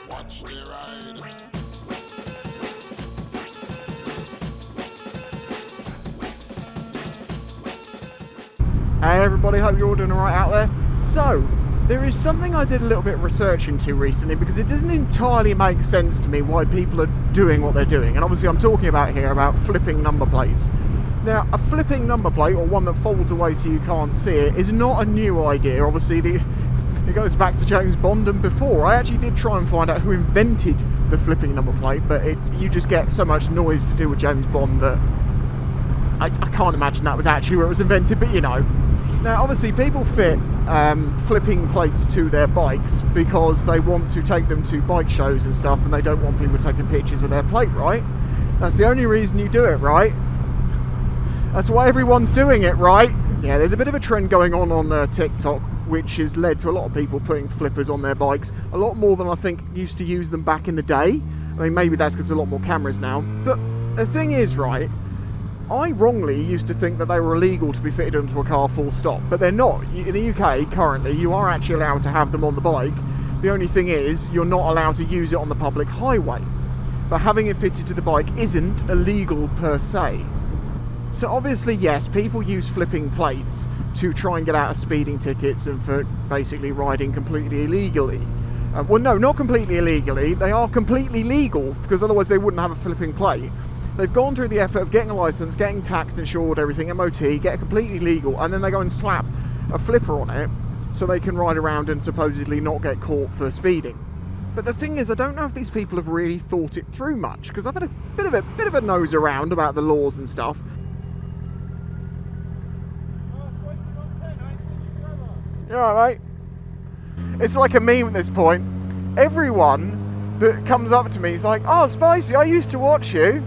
Watch the ride. Hey everybody, hope you're all doing alright out there. So, there is something I did a little bit of research into recently because it doesn't entirely make sense to me why people are doing what they're doing. And obviously I'm talking about here about flipping number plates. Now, a flipping number plate, or one that folds away so you can't see it, is not a new idea. Obviously, it goes back to James Bond and before. I actually did try and find out who invented the flipping number plate, but you just get so much noise to do with James Bond that I can't imagine that was actually where it was invented, but you know. Now, obviously, people fit flipping plates to their bikes because they want to take them to bike shows and stuff, and they don't want people taking pictures of their plate, right? That's the only reason you do it, right? That's why everyone's doing it, right? Yeah, there's a bit of a trend going on TikTok, which has led to a lot of people putting flippers on their bikes, a lot more than I think used to use them back in the day. I mean, maybe that's because there's a lot more cameras now. But the thing is, right, I wrongly used to think that they were illegal to be fitted onto a car full stop, but they're not. In the UK, currently, you are actually allowed to have them on the bike. The only thing is, you're not allowed to use it on the public highway. But having it fitted to the bike isn't illegal per se. So obviously, yes, people use flipping plates to try and get out of speeding tickets and for basically riding completely illegally. Well, no, not completely illegally. They are completely legal, because otherwise they wouldn't have a flipping plate. They've gone through the effort of getting a licence, getting taxed, insured, everything, MOT, get it completely legal, and then they go and slap a flipper on it so they can ride around and supposedly not get caught for speeding. But the thing is, I don't know if these people have really thought it through much, because I've had a bit of a nose around about the laws and stuff. You alright, mate? It's like a meme at this point. Everyone that comes up to me is like, "Oh, Spicy, I used to watch you."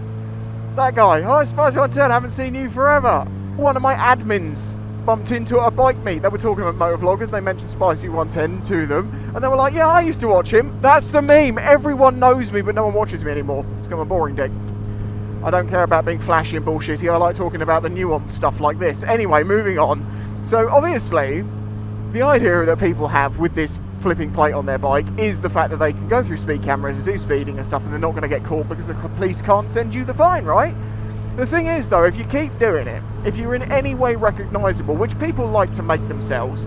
That guy, "Oh, Spicy 110, haven't seen you forever." One of my admins bumped into a bike meet. They were talking about motovloggers, and they mentioned Spicy 110 to them, and they were like, "Yeah, I used to watch him." That's the meme. Everyone knows me, but no one watches me anymore. It's become a boring dick. I don't care about being flashy and bullshitty. I like talking about the nuanced stuff like this. Anyway, moving on. So obviously, the idea that people have with this flipping plate on their bike is the fact that they can go through speed cameras and do speeding and stuff, and they're not going to get caught because the police can't send you the fine, right? The thing is, though, if you keep doing it, if you're in any way recognisable, which people like to make themselves,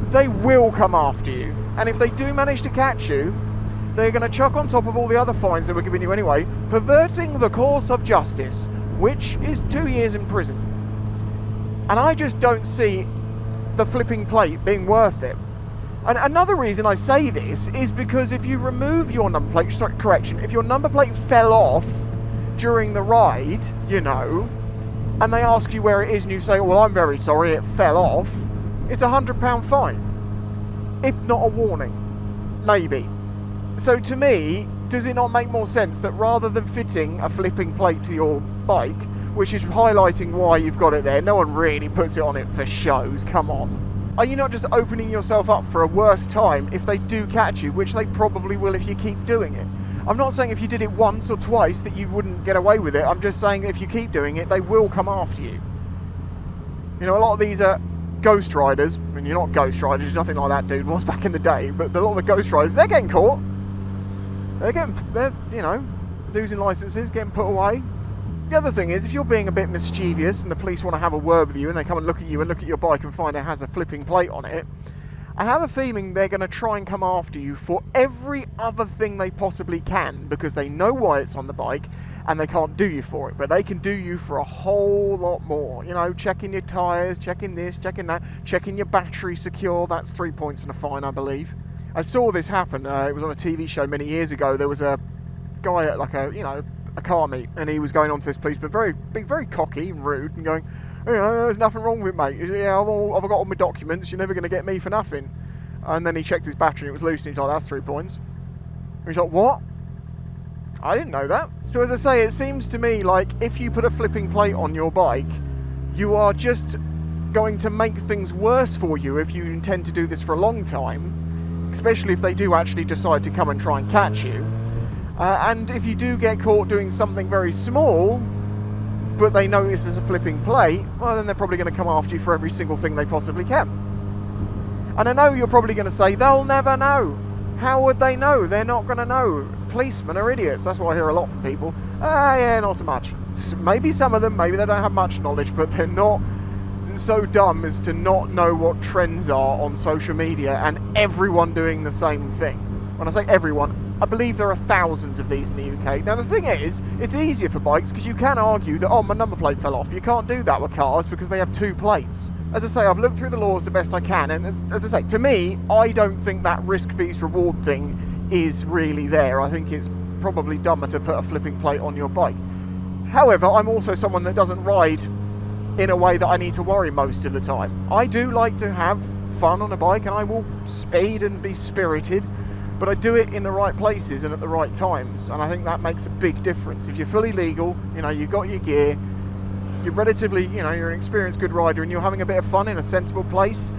they will come after you. And if they do manage to catch you, they're going to chuck on top of all the other fines that we're giving you anyway, perverting the course of justice, which is 2 years in prison. And I just don't see the flipping plate being worth it. And another reason I say this is because if you remove your number plate, if your number plate fell off during the ride, you know, and they ask you where it is and you say, "Well, I'm very sorry, it fell off," it's a £100 fine, if not a warning, maybe. So to me, does it not make more sense that rather than fitting a flipping plate to your bike, which is highlighting why you've got it there, no one really puts it on it for shows, come on. Are you not just opening yourself up for a worse time if they do catch you, which they probably will if you keep doing it? I'm not saying if you did it once or twice that you wouldn't get away with it. I'm just saying that if you keep doing it, they will come after you. You know, a lot of these are ghost riders. I mean, you're not ghost riders, there's nothing like that dude was back in the day, but a lot of the ghost riders, they're getting caught. They're you know, losing licenses, getting put away. The other thing is, if you're being a bit mischievous and the police want to have a word with you and they come and look at you and look at your bike and find it has a flipping plate on it, I have a feeling they're going to try and come after you for every other thing they possibly can, because they know why it's on the bike and they can't do you for it, but they can do you for a whole lot more. You know, checking your tyres, checking this, checking that, checking your battery secure. That's 3 points and a fine, I believe. I saw this happen. It was on a TV show many years ago. There was a guy at like a car meet, and he was going on to this policeman, being very cocky and rude, and going, "You know, there's nothing wrong with it, mate. Yeah, I've got all my documents. You're never going to get me for nothing." And then he checked his battery and it was loose, and he's like, "That's 3 points." And he's like, "What? I didn't know that." So as I say, it seems to me like if you put a flipping plate on your bike, you are just going to make things worse for you if you intend to do this for a long time, especially if they do actually decide to come and try and catch you. And if you do get caught doing something very small, but they notice there's a flipping plate, well, then they're probably going to come after you for every single thing they possibly can. And I know you're probably going to say, "They'll never know." How would they know? They're not going to know. Policemen are idiots. That's what I hear a lot from people. Yeah, not so much. Maybe some of them, maybe they don't have much knowledge, but they're not so dumb as to not know what trends are on social media and everyone doing the same thing. When I say everyone, I believe there are thousands of these in the UK. Now the thing is, it's easier for bikes because you can argue that, oh, my number plate fell off. You can't do that with cars because they have 2 plates. As I say, I've looked through the laws the best I can, and as I say, to me, I don't think that risk fees reward thing is really there. I think it's probably dumber to put a flipping plate on your bike. However, I'm also someone that doesn't ride in a way that I need to worry most of the time. I do like to have fun on a bike, and I will speed and be spirited, but I do it in the right places and at the right times, and I think that makes a big difference. If you're fully legal, you've got your gear, you're relatively, you're an experienced good rider and you're having a bit of fun in a sensible place,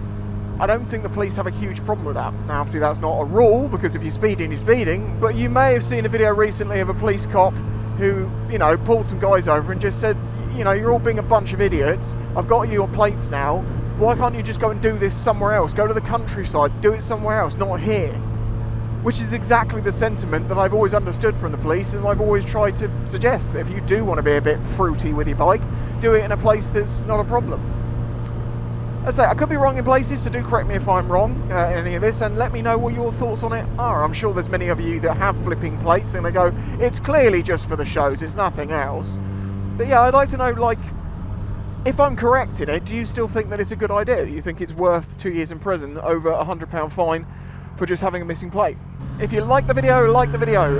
I don't think the police have a huge problem with that. Now obviously that's not a rule, because if you're speeding, but you may have seen a video recently of a police cop who, pulled some guys over and just said, you're all being a bunch of idiots, I've got you on plates now, why can't you just go and do this somewhere else? Go to the countryside, do it somewhere else, not here. Which is exactly the sentiment that I've always understood from the police, and I've always tried to suggest that if you do want to be a bit fruity with your bike, do it in a place that's not a problem. As I say, I could be wrong in places, so do correct me if I'm wrong in any of this, and let me know what your thoughts on it are. I'm sure there's many of you that have flipping plates and they go, it's clearly just for the shows, it's nothing else. But yeah, I'd like to know, if I'm correct in it, do you still think that it's a good idea? Do you think it's worth 2 years in prison over a £100 fine for just having a missing plate? If you like the video,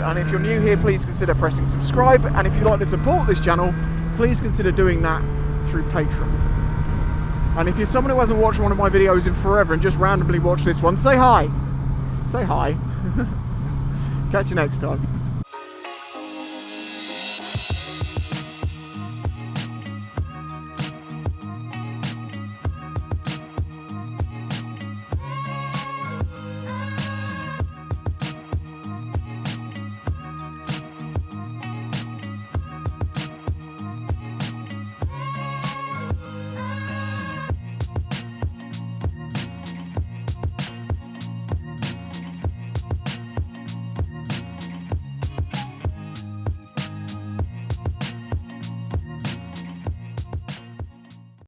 and if you're new here, please consider pressing subscribe, and if you'd like to support this channel, please consider doing that through Patreon. And if you're someone who hasn't watched one of my videos in forever and just randomly watched this one, say hi. Say hi. Catch you next time.